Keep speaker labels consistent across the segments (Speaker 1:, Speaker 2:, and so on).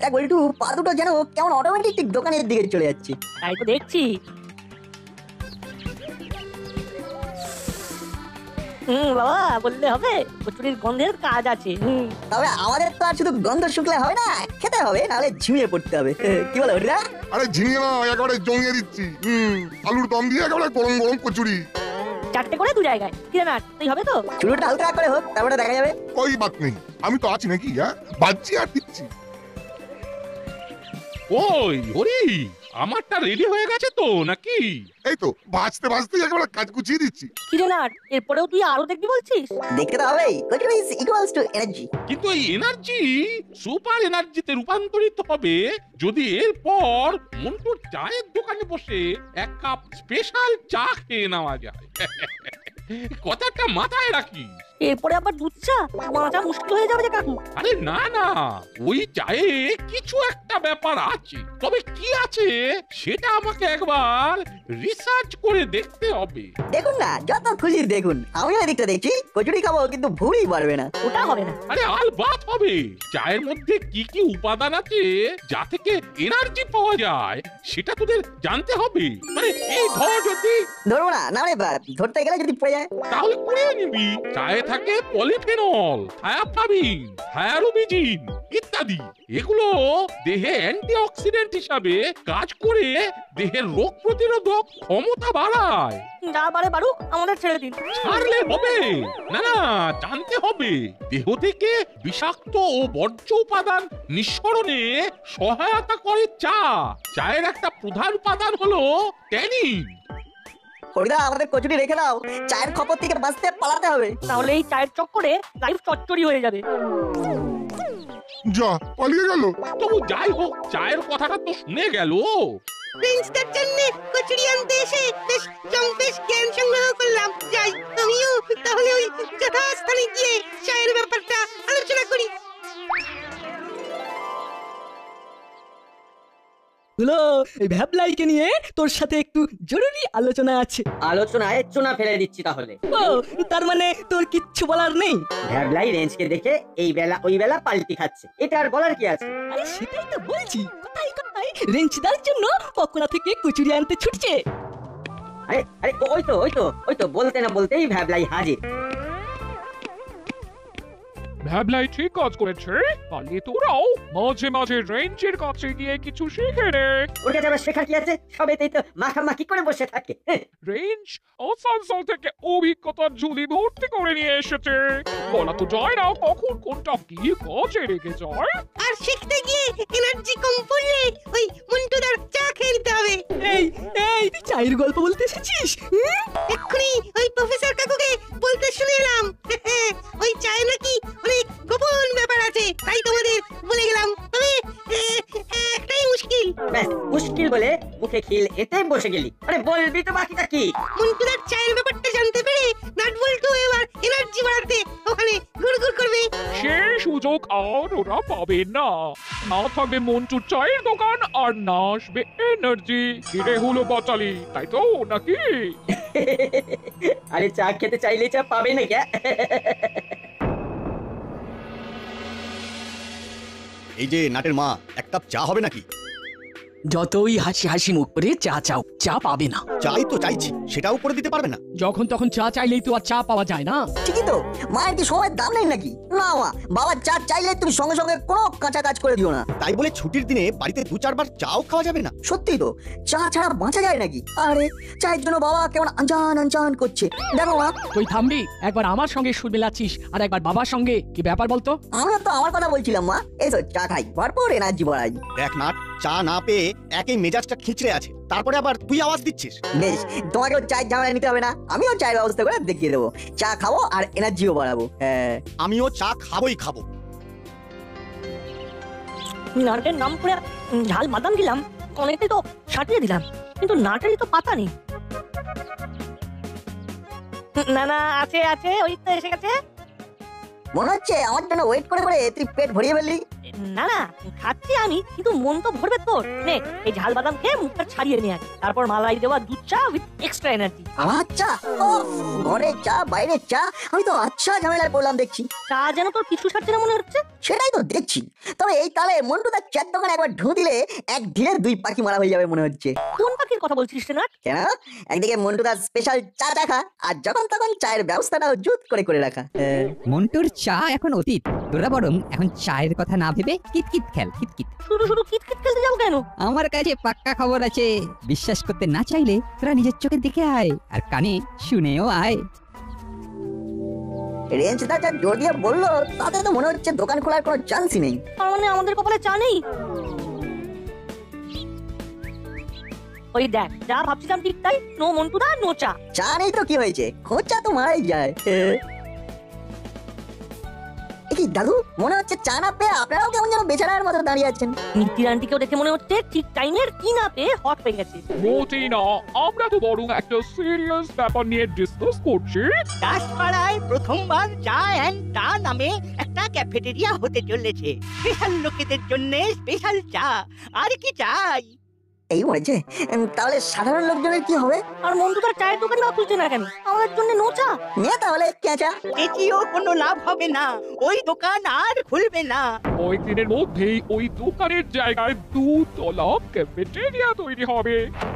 Speaker 1: দেখ বল্টু, পা দুটো যেন কেমন অটোমেটিক দোকানের দিকে চলে যাচ্ছে।
Speaker 2: তাই তো দেখছি। বাবা বললে হবে, কচুরির গন্ধের কাজ আছে।
Speaker 1: তবে আমাদের তো আর শুধু গন্ধ শুকলে হবে না, খেতে হবে, নাহলে ঝিমিয়ে পড়তে হবে। কি বলো ওটা?
Speaker 3: আরে ঝিমিয়ে না, একেবারে জমিয়ে দিচ্ছি। আলুর দম দিয়ে একেবারে গরম গরম কচুরি।
Speaker 2: 4টে করে 2 জায়গায়। কি না তুই হবে তো?
Speaker 1: শুরুটা হালকা করে হোক, তারপরে দেখা যাবে।
Speaker 3: ওই বাত নেই, আমি তো আছি নাকি? বাজছি আর দিচ্ছি।
Speaker 4: ওই হরি, আমারটা রেডি হয়ে গেছে তো নাকি?
Speaker 3: এই তো ভাজতে ভাজতে একেবারে কাজ গুছিয়ে দিচ্ছি।
Speaker 2: কি রে নাট, এরপরেও তুই আরো দেখবি বলছিস?
Speaker 1: দেখতে তো হবেই, kachori is equals to energy.
Speaker 4: কিন্তু এই এনার্জি সুপার এনার্জিতে রূপান্তরিত হবে যদি এরপর মন্টুর চায়ের দোকানে বসে 1 কাপ স্পেশাল চা খেয়ে নেওয়া যায়। কথাটা মাথায় রাখিস।
Speaker 2: এরপরে আবার দুধ চা, মাথা মুশকিল হয়ে যাবে যে কাকু।
Speaker 4: আরে না না, ওই চায়ে কিছু একটা ব্যাপার আছে, তবে কি আছে সেটা আমাকে একবার রিসার্চ করে দেখতে হবে।
Speaker 1: দেখুন না, যত খুশি দেখুন, আমিও এদিকটা দেখছি। কচুরি খাবো কিন্তু ভুঁড়ি বাড়বে না।
Speaker 2: ওটা হবে না।
Speaker 4: আরে আলবাত হবে। চায়ের মধ্যে কি কি উপাদান আছে যা থেকে এনার্জি পাওয়া যায় সেটা তোদের জানতে হবে। মানে এই ধর, যদি
Speaker 1: ধরবো না, না রে বাপ, ধরতে গেলে যদি পড়ে যায়।
Speaker 4: তাহলে কুড়িয়ে নিবি। চায়ে থাকে পলিফেনল, থায়াপাবিন, থায়ারোবিজিন ইত্যাদি। এগুলো দেহে অ্যান্টিঅক্সিডেন্ট হিসাবে কাজ করে দেহের রোগ প্রতিরোধক ক্ষমতা বাড়ায়।
Speaker 2: যা বারে বাড়ুক, আমাদের ছেড়ে দিন।
Speaker 4: ছাড়লে হবে না, না জানতে হবে। দেহ থেকে বিষাক্ত ও বর্জ্য উপাদান নিঃসরণে সহায়তা করে চা। চায়ের একটা প্রধান উপাদান হলো ট্যানিন।
Speaker 1: হরিদা, আমাদের কচুরি রেখে দাও, চায়ের খপর থেকে বাঁচতে পালাতে হবে।
Speaker 2: তাহলে এই চায়ের চক্করে লাইফ চচ্চড়ি হয়ে যাবে।
Speaker 3: যা পালিয়ে গেল।
Speaker 4: তবু যাই হোক, চায়ের কথাটা তো শুনে গেল।
Speaker 5: প্রিন্সটার জন্য কচুরি আনতে এসে বেশ বেশ জ্ঞান সংগ্রহ করলাম। যাই, আমিও তাহলে ওই যথাস্থানে গিয়ে চায়ের ব্যাপারটা আলোচনা করি।
Speaker 6: হলো, এই ভ্যাবলাইকে নিয়ে তোর সাথে একটু জরুরি আলোচনা আছে।
Speaker 7: আলোচনায় চুনা ফেলে দিচ্ছি তাহলে।
Speaker 6: ও, তার মানে তোর কিচ্ছু বলার নেই?
Speaker 7: ভ্যাবলাই রেঞ্জকে দেখে এই বেলা ওই বেলা পাল্টি খাচ্ছে, এটা আর বলার কি আছে?
Speaker 6: আরে সেটাই তো বলছি, কোথায় কোথায় রেঞ্জদার জন্য পকোড়া থেকে কচুরি আনতে ছুটছে।
Speaker 7: আরে আরে ওই তো বলতে না বলতেই ভ্যাবলাই হাজির।
Speaker 8: ভ্যাবলাই ঠিক কাজ করেছে। পালিয়ে তোরাও মাঝে মাঝে রেঞ্জের কাছে গিয়ে কিছু শিখে নে।
Speaker 7: ওর কাছে আবার শেখার কি আছে? সবেতেই তো মাখামাখি করে বসে থাকে।
Speaker 8: রেঞ্জ আসানসোল থেকে অভিজ্ঞতার ঝুলি ভর্তি করে নিয়ে এসেছে। বলা তো যায় না কখন কোনটা কি কাজে রেখে যায়।
Speaker 5: আর শিখতে গিয়ে এনার্জি কম পড়লে ওই মন্টুদার চা খেয়ে নিতে হবে।
Speaker 6: এই এই তুই চায়ের গল্প বলতে এসেছিস?
Speaker 5: এক্ষুনি ওই প্রফেসর কাকুকে বলতে শুনে এলাম। ওই চায়ে নাকি অনেক গোপন ব্যাপার আছে, তাই তোমাদের বলে গেলাম। তবে একটাই মুশকিল।
Speaker 7: ব্যাস, মুশকিল বলে মুখে খিল এতে বসে গেলি। আরে বলবি তো বাকিটা কি?
Speaker 5: মন্টুদার চায়ের ব্যাপারটা জানতে পেরে নাটবল্টু এবার এনার্জি বাড়াতে ওখানে ঘুরঘুর করবে।
Speaker 8: সেই সুযোগ আর ওরা পাবে না। না থাকবে মন্টুর চায়ের দোকান, আর না আসবে এনার্জি। কিরে হলো বাচালি, তাই তো নাকি?
Speaker 7: আরে চা খেতে চাইলে চা পাবে না কে?
Speaker 9: এই যে নাটের মা, এক কাপ চা হবে নাকি?
Speaker 6: যতই হাসি হাসি মুখ করে চা চাও, চা পাবে না।
Speaker 9: চাই তো চাইছি, সেটাও করে দিতে পারবে না?
Speaker 6: যখন তখন চা চাইলেই তো আর চা পাওয়া যায় না।
Speaker 1: ঠিকই তো, মায়ের কি সময়ের দাম নেই নাকি? না মা, বাবা চা চাইলে তুমি সঙ্গে সঙ্গে কোনো কাঁচা কাজ করে দিও না।
Speaker 9: তাই বলে ছুটির দিনে বাড়িতে 2-4 বার চাও খাওয়া যাবে না?
Speaker 1: সত্যি তো, চা ছাড়া বাঁচা যায় নাকি? আরে চায়ের জন্য বাবা কেমন আনজান আনজান করছে, দেখো মা।
Speaker 6: তুই থামবি? একবার আমার সঙ্গে সুর মেলাচ্ছিস আর একবার বাবার সঙ্গে, কি ব্যাপার বলতো?
Speaker 1: আমরা তো আমার কথা বলছিলাম মা। এসো চা খাই, ভরপুর এনার্জি বাড়াই।
Speaker 9: দেখ নাট, চা না পেয়ে একই মেজাজটা খিঁচড়ে আছে, তারপরে আবার তুই আওয়াজ দিচ্ছিস।
Speaker 1: বেশ, তোমাকেও চায়ের ঝামেলা নিতে হবে না, আমিও চায়ের ব্যবস্থা করে দেখিয়ে দেবো। চা খাবো আর এনার্জিও বাড়াবো। হ্যাঁ,
Speaker 9: আমিও চা খাবোই খাবো।
Speaker 2: নাটের নাম করে ঝাল বাদাম দিলাম, অনেকটাই তো ছাটিয়ে দিলাম, কিন্তু নাটেরই তো পাতা নেই। না না, আছে আছে, ওই তো এসে গেছে।
Speaker 1: মনে হচ্ছে আমার জন্য ওয়েট করে করে তুই পেট ভরিয়ে ফেললি।
Speaker 2: না না, খাচ্ছি আমি, কিন্তু মন তো ভরবে তোর। নে এই ঝাল বাদাম খেয়ে মুখটা ছাড়িয়ে নে আগে, তারপর মালাই দেওয়া দুধ চা উইথ এক্সট্রা এনার্জি।
Speaker 1: আচ্ছা, ঘরে চা বাইরে চা, আমি তো আচ্ছা ঝামেলায় পড়লাম দেখছি।
Speaker 2: চা যেন তোর কিছু ছাড়ছে না মনে হচ্ছে।
Speaker 1: সেটাই তো দেখছি। তবে এই তালে মন্টুদার চার দোকানে একবার ঢু দিলে এক ঢিলে দুই পাখি মারা হয়ে যাবে মনে হচ্ছে।
Speaker 2: কোন পাখির কথা বলছিস রে না?
Speaker 1: কেন? একদিকে মন্টুদার স্পেশাল চা রাখা, আর যখন তখন চায়ের ব্যবস্থাটাও জুত করে রাখা।
Speaker 10: মন্টুর চা এখন অতীত, তোরা বরং এখন চায়ের কথা না ভেবে কিতকিত খেল, কিতকিত।
Speaker 2: শুধু শুধু কিতকিত খেলতে যাবো কেন?
Speaker 10: আমার কাছে পাক্কা খবর আছে, বিশ্বাস করতে না চাইলে তোরা নিজের চোখে দেখে আয় আর কানে শুনেও আয়।
Speaker 1: রেঞ্জদা যা জোর দিয়ে বললো তাতে তো মনে হচ্ছে দোকান খোলার কোনো চান্সই নেই।
Speaker 2: তার মানে আমাদের কপালে চা নেই? ওই দেখ, যা ভাবছিলাম ঠিক তাই, নো মন্টুদা নো চা।
Speaker 1: চা নেই তো কি হয়েছে, খোঁচা তো মারাই যায়। কি দাদু, মনে হচ্ছে চা না পেয়ে আপনারাও কেমন যেন বেচারার মতো দাঁড়িয়ে আছেন।
Speaker 2: মিত্তির আন্টিকেও দেখে মনে হচ্ছে ঠিক টাইমের কি না পেয়ে হট পেয়ে গেছে।
Speaker 8: মোটেই না, আমরা তো বরং একটা সিরিয়াস ব্যাপার নিয়ে ডিসকাস করছি।
Speaker 11: দাসপাড়ায় প্রথমবার চা এন্ড টা নামে একটা ক্যাফেটেরিয়া হতে চলেছে। স্পেশাল লোকেদের জন্য স্পেশাল চা, আর কি চাই?
Speaker 1: এই মরেছে, তাহলে সাধারণ লোকজনের কি হবে?
Speaker 2: আর মন্টুদার চায়ের দোকান না খুলছে না কেন? আমাদের জন্য নো চা?
Speaker 1: নিয়ে তাহলে কেঁচা
Speaker 11: এটিও কোনো লাভ হবে না, ওই দোকান আর খুলবে না।
Speaker 8: কয়েকদিনের মধ্যেই ওই দোকানের জায়গায় 2 তলা ক্যাফেটেরিয়া তৈরি হবে।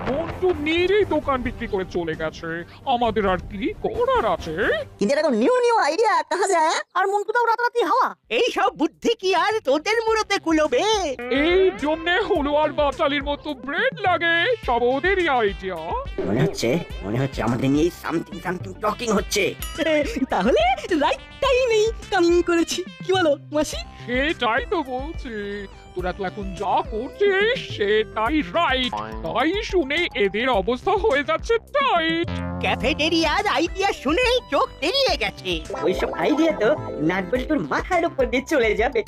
Speaker 8: মন্টু নিজেই দোকান বিক্রি করে চলে গেছে, আমাদের আর কি করার আছে?
Speaker 1: কিন্তু এরকম নিউ আইডিয়া কাহা যায়?
Speaker 2: আর মন্টুদাও রাতারাতি হাওয়া।
Speaker 11: এই সব বুদ্ধি কি আর তোদের মুড়োতে কুলোবে?
Speaker 8: এই জন্যে হলো আর বাটালির মতো ব্রেড লাগে, সব ওদেরই আইডিয়া।
Speaker 7: মনে হচ্ছে আমাদের নিয়ে সামথিং টকিং হচ্ছে।
Speaker 6: তাহলে রাইট টাইমেই কামিং করেছি, কি বলো মাসি?
Speaker 8: সেটাই তো বলছি, তোরা তো এখন যা করছিস সেটাই রাইট, তাই শুনে এদের অবস্থা হয়ে যাচ্ছে টাইট।
Speaker 11: ক্যাফেটেরিয়ার আইডিয়া শুনেই চোখ তেড়িয়ে গেছে।
Speaker 7: ওইসব আইডিয়া তো নাটবল্টুর মাথার উপর দিয়ে চলে যাবে।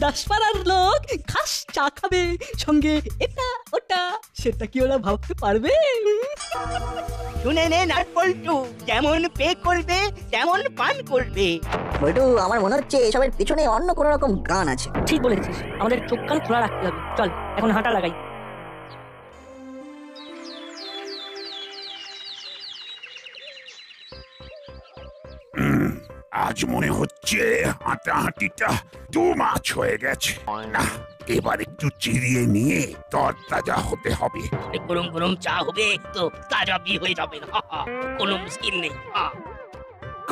Speaker 6: দাসপাড়ার লোক খাস চা খাবে, সঙ্গে এটা ওটা, সেটা কি ওরা ভাবতে পারবে?
Speaker 11: শুনে নে নাটবল্টু, যেমন পে করবে তেমন পান করবে।
Speaker 1: বলটু, আমার মনে হচ্ছে এসবের পিছনে অন্য কোনো রকম গান আছে।
Speaker 2: ঠিক বলেছিস, আমাদের চোখ কান খোলা রাখতে হবে। চল এখন হাঁটা লাগাই।
Speaker 12: আজ মনে হচ্ছে হাঁটাহাঁটিটা টু মাছ হয়ে গেছে। না, এবার একটু চিরিয়ে নিয়ে তরতাজা হতে হবে।
Speaker 11: গরম গরম চা হবে তো তাজা বি হয়ে যাবে, কোনো মুশকিল নেই।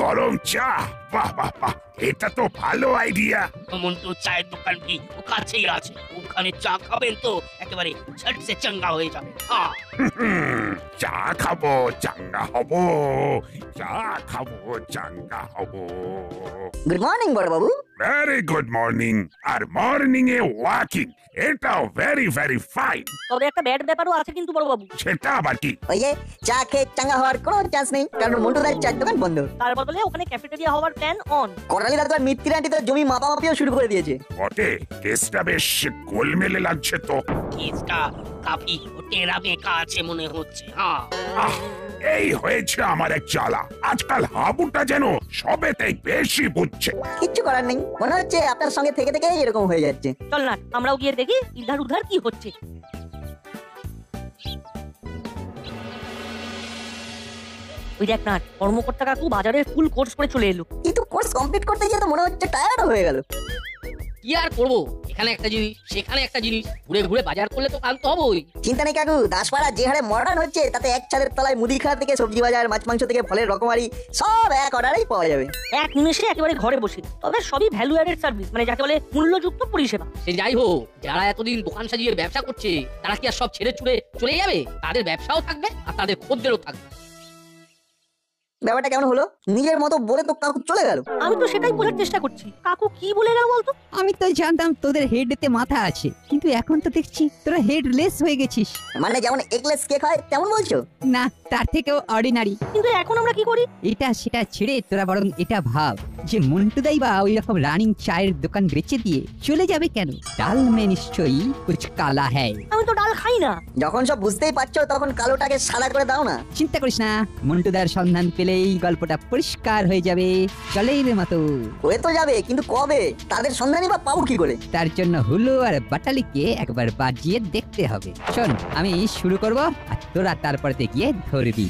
Speaker 12: গরম চা, বাহ বাহ বাহ, এটা তো ভালো আইডিয়া।
Speaker 11: মন্টু চায়ের দোকান কি কাছেই আছে, ওখানে চা খাবেন তো একেবারে ঝট সে চাঙ্গা হয়ে যাবে।
Speaker 12: চা খাবো চাঙ্গা হব, চা খাবো চাঙ্গা হব।
Speaker 1: গুড মর্নিং বড় বাবু।
Speaker 12: Very good morning. আর মর্নিং এ ওয়াকিং, এটাও ভেরি ভেরি ফাইন।
Speaker 2: তবে একটা ব্যাড ব্যাপারও আছে কিন্তু বড় বাবু।
Speaker 12: সেটা আবার কি?
Speaker 1: ওই যে চা খেয়ে চাঙ্গা হওয়ার কোনো চান্স নেই, কারণ মন্টুদার চার দোকান বন্ধ।
Speaker 2: তার বদলে ওখানে ক্যাফেটেরিয়া হওয়ার প্ল্যান অন।
Speaker 1: করালি দাদু আর মিত্তির আন্টি তো জমি মাপামাপিও শুরু করে দিয়েছে।
Speaker 12: বটে, কেসটা বেশ গোলমেলে লাগছে তো।
Speaker 11: কেসটা কাফি টেরা বেঁকা আছে মনে হচ্ছে।
Speaker 12: এই হয়েছে আমার এক জ্বালা, আজকাল হাবুটা যেন সবেতেই বেশি বুঝছে।
Speaker 1: কিচ্ছু করার নেই, মনে হচ্ছে আপনার সঙ্গে থেকে থেকে এরকম হয়ে যাচ্ছে।
Speaker 2: চল না আমরাও গিয়ে দেখি ইধার উধার কি হচ্ছে। ওই দেখ না, কর্মকর্তা কাকু বাজারের ফুল কোর্স করে চলে এলো।
Speaker 1: কিন্তু কোর্স কমপ্লিট করতে গিয়ে তো মনে হচ্ছে টায়ার্ড হয়ে গেল।
Speaker 13: কি আর করবো, এখানে একটা জিনিস সেখানে একটা জিনিস, ঘুরে ঘুরে বাজার করলে তো ক্লান্ত হবই।
Speaker 1: চিন্তা নেই কাকু, দাসপাড়া যে হারে মডার্ন হচ্ছে তাতে এক ছাদের তলায় মুদিখানা থেকে সবজি বাজার, মাছ মাংস থেকে ফলের রকমারি সব এক অর্ডারেই পাওয়া যাবে,
Speaker 2: এক নিমেষে একেবারে ঘরে বসে। তবে সবই ভ্যালু অ্যাডেড সার্ভিস, মানে যাকে বলে মূল্যযুক্ত পরিষেবা।
Speaker 13: সে যাই হোক, যারা এতদিন দোকান সাজিয়ে ব্যবসা করছে তারা কি আর সব ছেড়ে ছুড়ে চলে যাবে? তাদের ব্যবসাও থাকবে আর তাদের খদ্দেরও থাকবে।
Speaker 1: ব্যাপারটা কেমন হলো? নিজের মতো বলে তো কাকু চলে গেল।
Speaker 2: আমি তো সেটাই বোঝার চেষ্টা করছি, কাকু কি বলে গেল বলতো?
Speaker 10: আমি তো জানতাম তোদের হেডেতে মাথা আছে, কিন্তু এখন তো দেখছি তোরা হেডলেস হয়ে গেছিস।
Speaker 1: মানে যেমন এগলেস কেক হয় তেমন বলছো?
Speaker 10: না, তার থেকেও অর্ডিনারি।
Speaker 2: কিন্তু এখন আমরা কি করি?
Speaker 10: এটা সেটা ছেড়ে তোরা বরং এটা ভাব যে মন্টুদাই বা ওই রকম রানিং চায়ের দোকান বেচে দিয়ে চলে যাবে কেন? ডাল মে নিশ্চয়ই কুছ কালা হ্যায়।
Speaker 2: আমি তো ডাল খাই না।
Speaker 1: যখন সব বুঝতেই পারছো তখন কালোটাকে সাদা করে দাও না।
Speaker 10: চিন্তা করিস না, মন্টুদার সন্ধান পেলে গেলেই গল্পটা পরিষ্কার হয়ে যাবে জলের মতো।
Speaker 1: হয়ে তো যাবে, কিন্তু কবে? তাদের সন্ধানই বা পাবো কি করে?
Speaker 10: তার জন্য হুলো আর বাটালিকে একবার বাজিয়ে দেখতে হবে। শোন, আমি শুরু করব আর তোরা তারপরে গিয়ে ধরবি।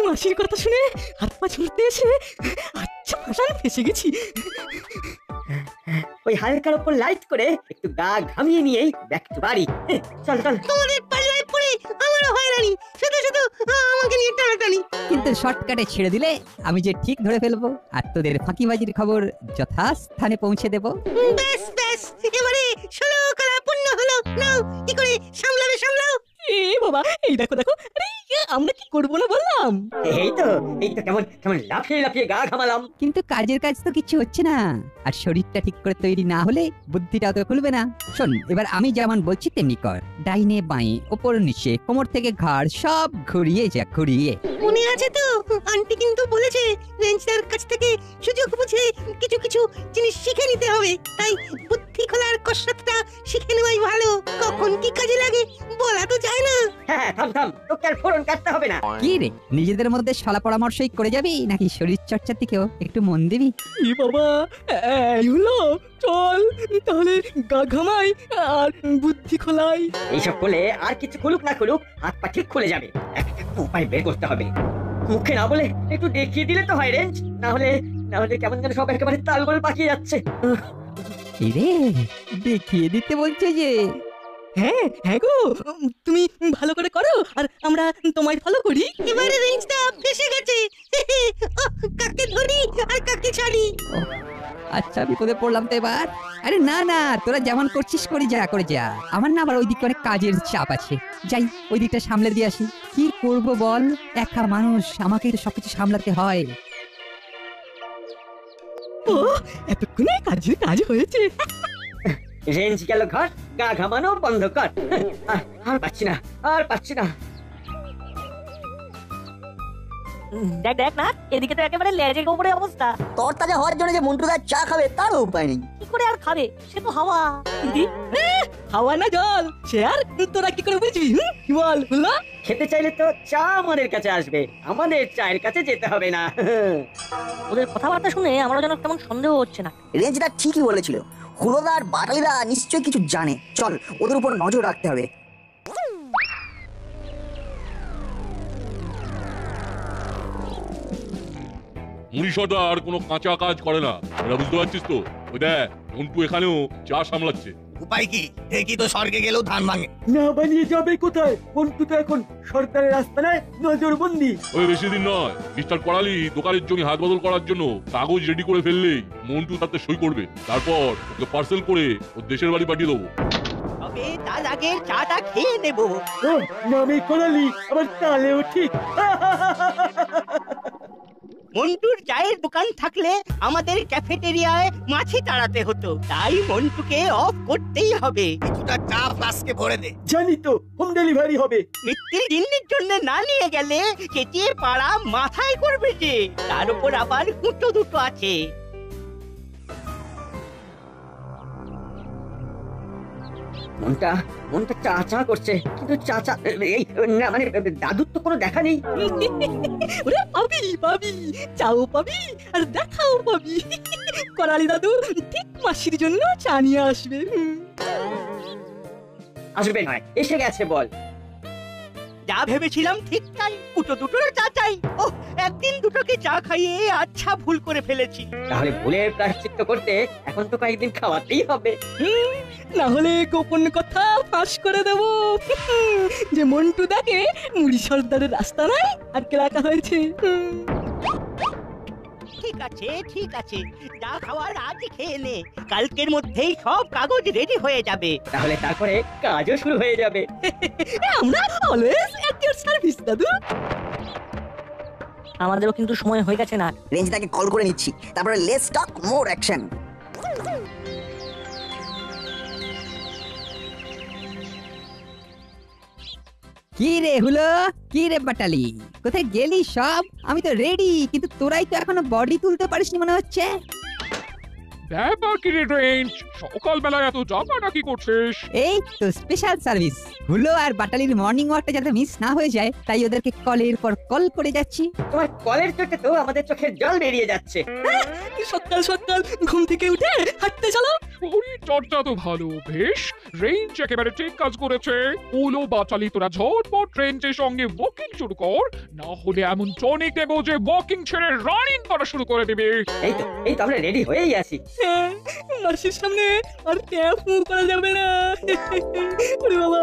Speaker 6: মাসির কথা শুনে হাত পা ছুটতে এসে আচ্ছা ভাষায় ফেসে গেছি।
Speaker 7: ওই হালকার উপর লাইট করে একটু গা ঘামিয়ে নিয়েই ব্যাক টু বাড়ি। চল চল।
Speaker 5: তোমাদের পাল্লায় পড়ে আমারও হয়রানি, শুধু শুধু আমাকে নিয়ে টানাটানি।
Speaker 10: কিন্তু শর্টকাটে ছেড়ে দিলে আমি যে ঠিক ধরে ফেলবো আর তোদের ফাঁকিবাজির খবর যথাস্থানে পৌঁছে দেব।
Speaker 5: ব্যাস ব্যাস, এবারে 16 কলা পূর্ণ হলো। নাও কি করে সামলাবে সামলাও।
Speaker 6: এ বাবা, এই দেখো দেখো, আরে আমরা কি করবো না বললাম।
Speaker 7: এই তো কেমন কেমন লাফিয়ে লাফিয়ে গা ঘামালাম।
Speaker 10: কিন্তু কাজের কাজ তো কিছু হচ্ছে না, আর শরীরটা ঠিক করে তৈরি না হলে বুদ্ধিটাও তো খুলবে না। শোন, এবার আমি যেমন বলছি তেমনি কর। ডাইনে বাঁয়ে ওপর নিচে কোমর থেকে ঘাড় সব ঘুরিয়ে যা, ঘুরিয়ে।
Speaker 5: মনে আছে তো, আন্টি কিন্তু বলেছে রেঞ্জদার কাছ থেকে সুযোগ বুঝে কিছু কিছু জিনিস শিখে নিতে হবে। তাই বুদ্ধি খোলার কসরতটা শিখে নেওয়াই ভালো। কখন কি কাজে লাগে বলা তো যায় না।
Speaker 7: হ্যাঁ, থাম থাম, তোকে আর ফোরন কাটতে হবে না।
Speaker 10: কি রে, নিজেদের মধ্যে শালা পরামর্শই করে যাবি নাকি শরীর চর্চার দিকেও একটু মন দিবি?
Speaker 6: ই বাবা, এই হলো, চল তাহলে গা ঘামাই আর বুদ্ধি খোলাই।
Speaker 7: এইসব করলে আর কিছু খুলুক না খুলুক হাত পা ঠিক খুলে যাবে। একটা উপায় বের করতে হবে। মুখে না বলে একটু দেখিয়ে দিলে তো হয় রেঞ্জ। না হলে কেমন যেন সব একেবারে তালগোল পাকিয়ে যাচ্ছে।
Speaker 10: এই রে, দেখিয়ে দিতে বলছে যে।
Speaker 6: হ্যাঁ হ্যাঁ গো, তুমি ভালো করে করো আর আমরা তোমায় ফলো করি।
Speaker 5: এবারে রেঞ্জটা ফেসে গেছে। কাকে ধরি আর কাকে ছাড়ি।
Speaker 10: আচ্ছা, বিপদে পড়লাম তো এবার। আরে না না, তোরা যেমন করছিস করে যা, করে যা। আমার না আবার ওইদিকে অনেক কাজের চাপ আছে, যাই ওই দিকটা সামলে দিয়ে আসি। কি করব বল, একা মানুষ, আমাকেই তো সবকিছু সামলাতে হয়।
Speaker 6: ও, এতক্ষণে কাজ হয়েছে।
Speaker 7: রেঞ্জ গেল ঘর, গা ঘামানো বন্ধ কর। আর পাচ্ছি না।
Speaker 2: দেখ দেখ না, এদিকে তো একেবারে লেজের উপরে অবস্থা।
Speaker 1: তোর তাজা হওয়ার জন্য যে মন্টুদার চা খাবে তার উপায় নেই।
Speaker 2: কি করে আর খাবে, সে তো হাওয়া। দিদি,
Speaker 6: হাওয়া না জল, সে আর তোরা কি করে বুঝবি? কি বল বুঝলা?
Speaker 7: খেতে চাইলে তো চা আমাদের কাছে আসবে, আমাদের চায়ের কাছে যেতে হবে না।
Speaker 2: ওদের কথাবার্তা শুনে আমারও যেন কেমন সন্দেহ হচ্ছে না।
Speaker 1: রেঞ্জটা ঠিকই বলেছিল, হুলোদার বাটালিরা নিশ্চয়ই কিছু জানে। চল, ওদের উপর নজর রাখতে হবে।
Speaker 4: মুড়ি সর্দার কোনো কাঁচা কাজ করে না, এটা বুঝতে পারছিস তো? ওই দেখ, মন্টু এখানেও চা সামলাচ্ছে।
Speaker 9: উপায় কি? দেখি তো স্বর্গে গেলেও ধান ভাঙে
Speaker 14: না। বানিয়ে যাবে কোথায়? মন্টু তো এখন সরকারের আস্তানায় নজরবন্দি।
Speaker 4: ওই বেশি দিন নয়, মিস্টার করালি দোকানের জমি হাত বদল করার জন্য কাগজ রেডি করে ফেললেই মন্টু তাতে সই করবে। তারপর ওকে পার্সেল করে ওর দেশের বাড়ি পাঠিয়ে দেবো।
Speaker 11: তবে তার আগে চাটা খেয়ে নেবো।
Speaker 14: নামে করালি, আবার তালেও ঠিক।
Speaker 11: মন্টুর চায়ের দোকান থাকলে আমাদের ক্যাফেটেরিয়ায় মাছি তাড়াতে হতো, তাই মন্টুকে অফ করতেই হবে।
Speaker 9: কিছুটা চা ফ্লাস্কে ভরে দে।
Speaker 14: জানি তো, হোম ডেলিভারি হবে।
Speaker 11: মিত্তির দিনের জন্য না নিয়ে গেলে চেঁচিয়ে পাড়া মাথায় করবে যে, তার উপর আবার হুঁটো দুটো আছে।
Speaker 7: মনটা চা করছে, কিন্তু চাচা এই না, মানে দাদুর তো কোনো দেখা নেই।
Speaker 6: ওরে পাবি, চাও পাবি আর দেখাও পাবি। করালি দাদু ঠিক মাসির জন্য চা নিয়ে আসবে।
Speaker 7: আসবে নয়, এসে গেছে বল।
Speaker 11: যা ভেবেছিলাম ঠিক তাই, দুটো দুটোর চা চাই। ও, একদিন দুটোকে চা খাইয়ে আচ্ছা ভুল করে ফেলেছি।
Speaker 7: তাহলে ভুলের প্রায়শ্চিত্ত করতে এখন তো কয়েকদিন খাওয়াতেই হবে।
Speaker 6: না হলে গোপন কথা ফাঁস করে দেব যে মন্টু দাকে মুড়ি সর্দারের রাস্তা নাই আটকে রাখা হয়েছে।
Speaker 11: ঠিক আছে, যা খাওয়ার আজ খেয়ে নে, কালকের মধ্যেই সব কাগজ রেডি হয়ে যাবে।
Speaker 7: তাহলে তারপরে কাজও শুরু হয়ে যাবে।
Speaker 6: আমরা অলওয়েজ এট ইওর সার্ভিস দাদু।
Speaker 2: আমাদেরও কিন্তু সময় হয়ে গেছে না।
Speaker 1: রেঞ্জটাকে কল করে নিচ্ছি, তারপরে লেটস টক মোর অ্যাকশন।
Speaker 10: কি রে হুলো, কি রে বাটালি, কোথায় গেলি সব? আমি তো রেডি, কিন্তু তোরাই তো এখনো বডি তুলতে পারিসনি মনে হচ্ছে।
Speaker 8: ব্যাপার কি রে রেঞ্জ, সকালবেলা এত জাগাডাকি করছিস?
Speaker 10: এই তো স্পেশাল সার্ভিস। হুলো আর বাটালির মর্নিং ওয়াকটা যাতে মিস না হয়ে যায় তাই ওদেরকে কলের পর কল করে যাচ্ছি।
Speaker 7: তোমার কলের চোটে তো আমাদের চোখের জল বেরিয়ে যাচ্ছে।
Speaker 6: সকাল সকাল ঘুম থেকে উঠে হাঁটতে চলো।
Speaker 8: শরীর চর্চা তো ভালো, বেশ। রেঞ্জ একেবারে ঠিক কাজ করেছে। উলো বাচালি তোরা ঝটপট রেঞ্জের সঙ্গে ওয়াকিং শুরু কর, না হলে এমন টনিক দেবো যে ওয়াকিং ছেড়ে রানিং করা শুরু করে দেবে।
Speaker 7: এই তো আমরা রেডি হয়েই আছি।
Speaker 6: মাসির সামনে আর ট্যাপ করা যাবে না। ওরে বাবা,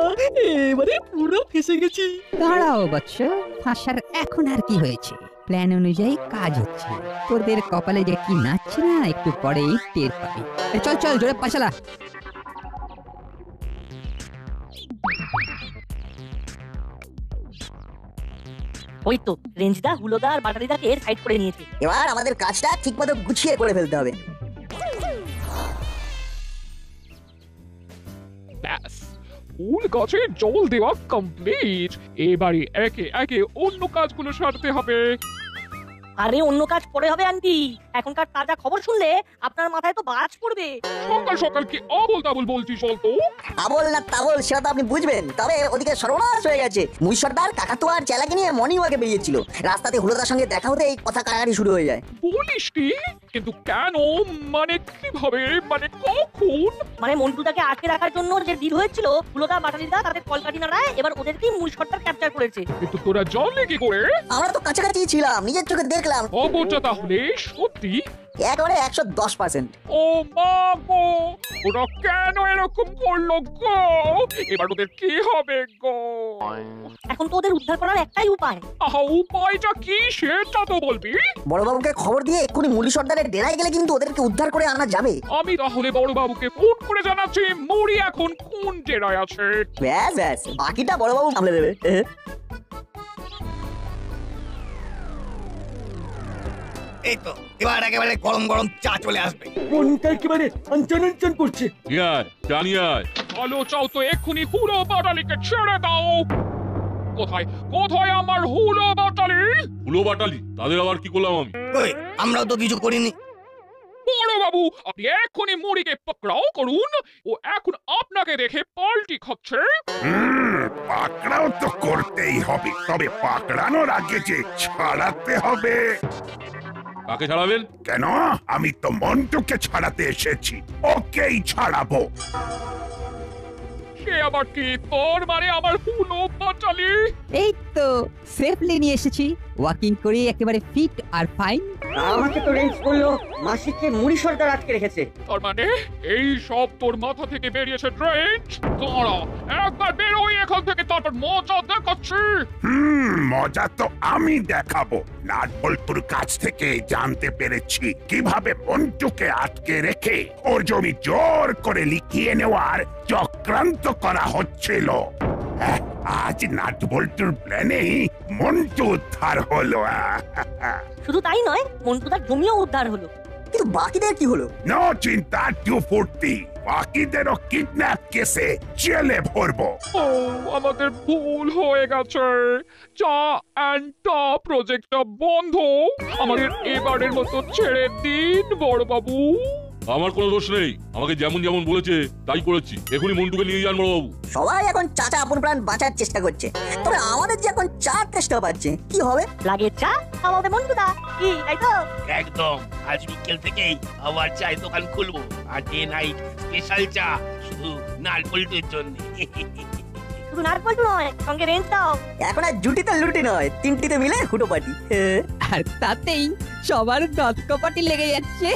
Speaker 6: এবারে পুরো ফেসে গেছি।
Speaker 10: দাঁড়াও বৎস, ফাঁসার এখন আর কি হয়েছে? প্ল্যান অনুযায়ী কাজ হচ্ছে। তোদের কপালে যে কি নাচছে না একটু পরেই টের পাবি। চল চল জোরে পাছালা।
Speaker 2: ওই তো রেঞ্জদা, হুলোদা আর বাটালিদাকে সাইড করে নিয়েছে।
Speaker 1: এবার আমাদের কাজটা ঠিকমতো গুছিয়ে করে ফেলতে হবে।
Speaker 8: ব্যাস, ফুল গাছে জল দেওয়া কমপ্লিট। এবারে একে একে অন্য কাজগুলো সারতে হবে।
Speaker 2: আরে অন্য কাজ পরে হবে আন্টি, এখনকার তাজা খবর শুনলে আপনার মাথায় তো বাজ পড়বে।
Speaker 8: সকাল সকাল কি আবল তাবল বলছিস বলতো?
Speaker 1: আবল না তাবল সেটা তো আপনি বুঝবেন, তবে ওদিকে সর্বনাশ হয়ে গেছে। মুই সর্দার কাকাতুয়া আর চেলাকে নিয়ে মর্নিং ওয়াকে বেরিয়েছিল। রাস্তাতে হুলোদার সঙ্গে দেখা হতে এই কথা কাটাকাটি শুরু হয়ে যায়।
Speaker 8: বলিস কি? কিন্তু কেন, মানে কিভাবে, মানে কখন?
Speaker 2: মানে মন্টুটাকে আটকে রাখার জন্য যে ডিল হয়েছিল, হুলোদা বাটালিদা তাদের কলকাঠি নাড়ায় এবার ওদেরকেই মূল শটটা ক্যাপচার করেছে।
Speaker 8: কিন্তু তোরা জানলে কি করে?
Speaker 1: আমরা তো কাছাকাছি ছিলাম, নিজের চোখে দেখলাম।
Speaker 8: খবরটা তাহলে সত্যি?
Speaker 1: একেবারে 110%।
Speaker 8: ও মা গো, ওরা কেন এরকম করলো গো? এবার ওদের কি হবে গো?
Speaker 2: এখন তো ওদের উদ্ধার করার একটাই উপায়।
Speaker 8: আহা, উপায়টা কি সেটা তো বলবি।
Speaker 1: বড়বাবুকে খবর দিয়ে এক্ষুনি মুলি সর্দারের ডেরায় গেলে কিন্তু ওদেরকে উদ্ধার করে আনা যাবে।
Speaker 8: আমি তাহলে বড়বাবুকে ফোন করে জানাচ্ছি মুড়ি এখন কোন ডেরায় আছে।
Speaker 1: ব্যাস ব্যাস, বাকিটা বড়বাবু সামলে দেবে।
Speaker 9: এই তো এবার একেবারে গরম গরম চা চলে আসবে।
Speaker 14: মনটা একেবারে আনচান করছে।
Speaker 8: ভালো চাও তো এক্ষুনি হুলো বাটালিকে ছেড়ে দাও। কোথায় কোথায় আমার হুলো বাটালি?
Speaker 4: হুলো বাটালি? তাদের আবার কি করলাম আমি?
Speaker 9: আমরাও তো কিছু করিনি।
Speaker 8: বড়বাবু, আপনি এক্ষুনি মুড়িকে পাকড়াও করুন। ও এখন আপনাকে দেখে পাল্টি খাচ্ছে।
Speaker 12: পাকড়াও তো করতেই হবে, তবে পাকড়ানোর আগে যে ছাড়াতে হবে।
Speaker 4: কাকে ছাড়াবেন?
Speaker 12: কেন, আমি তো মন্টুকে ছাড়াতে এসেছি, ওকেই ছাড়াবো।
Speaker 8: সে আবার কি? তোর মানে আমার হুলো বাটালি?
Speaker 10: এই তো সেফলি নিয়ে এসেছি, ওয়াকিং করে একেবারে ফিট আর ফাইন।
Speaker 7: আমাকে তো রেঞ্জ করলো মাসিকে মুড়ি সর্দার আটকে রেখেছে।
Speaker 8: তার মানে এই সব তোর মাথা থেকে বেরিয়েছে রেঞ্জ? দাঁড়া, একবার বেরোই এখান থেকে, তারপর মজা দেখাচ্ছি।
Speaker 12: মজা তো আমি দেখাবো। নাটবল্টুর কাছ থেকে জানতে পেরেছি কিভাবে মন্টুকে আটকে রেখে ওর জমি জোর করে লিখিয়ে নেওয়ার চক্রান্ত করা হচ্ছিল। আজ নাটবল্টুর প্ল্যানেই মন্টু উদ্ধার হলো।
Speaker 2: শুধু তাই নয়, মন্টুদার জমিও উদ্ধার হলো।
Speaker 1: কিন্তু বাকিদের কি হলো?
Speaker 12: নো চিন্তা, ফুর্তি, বাকিদেরও কিডন্যাপ কেসে জেলে ভরবো।
Speaker 8: ও, আমাদের ভুল হয়ে গেছে। চা এন্ড টা প্রজেক্টটা বন্ধ। আমাদের এবারের মতো ছেড়ে দিন বড়বাবু।
Speaker 4: আমার কোনো দোষ নেই, আমাকে যেমন যেমন বলেছে তাই করেছি। এখনই মন্টুকে নিয়ে যান বড়বাবু।
Speaker 1: সবাই এখন চাচা আপন প্রাণ বাঁচার চেষ্টা করছে, তবে আমাদের যে এখন চা চেষ্টা পাচ্ছে, কি হবে?
Speaker 2: লাগে চা খাওয়াবে মন্টুদা, কি তাই তো?
Speaker 15: একদম, আজ বিকেল থেকেই আবার চায়ের দোকান খুলবো, আর ডে নাইট স্পেশাল চা শুধু নাটবল্টুর জন্য।
Speaker 2: শুধু নাটবল্টু নয়, সঙ্গে রেঞ্জ দাও।
Speaker 1: এখন আর জুটিতে লুটি নয়, তিনটিতে মিলে হুটো পাটি।
Speaker 10: আর তাতেই সবার দাঁত কপাটি লেগে যাচ্ছে।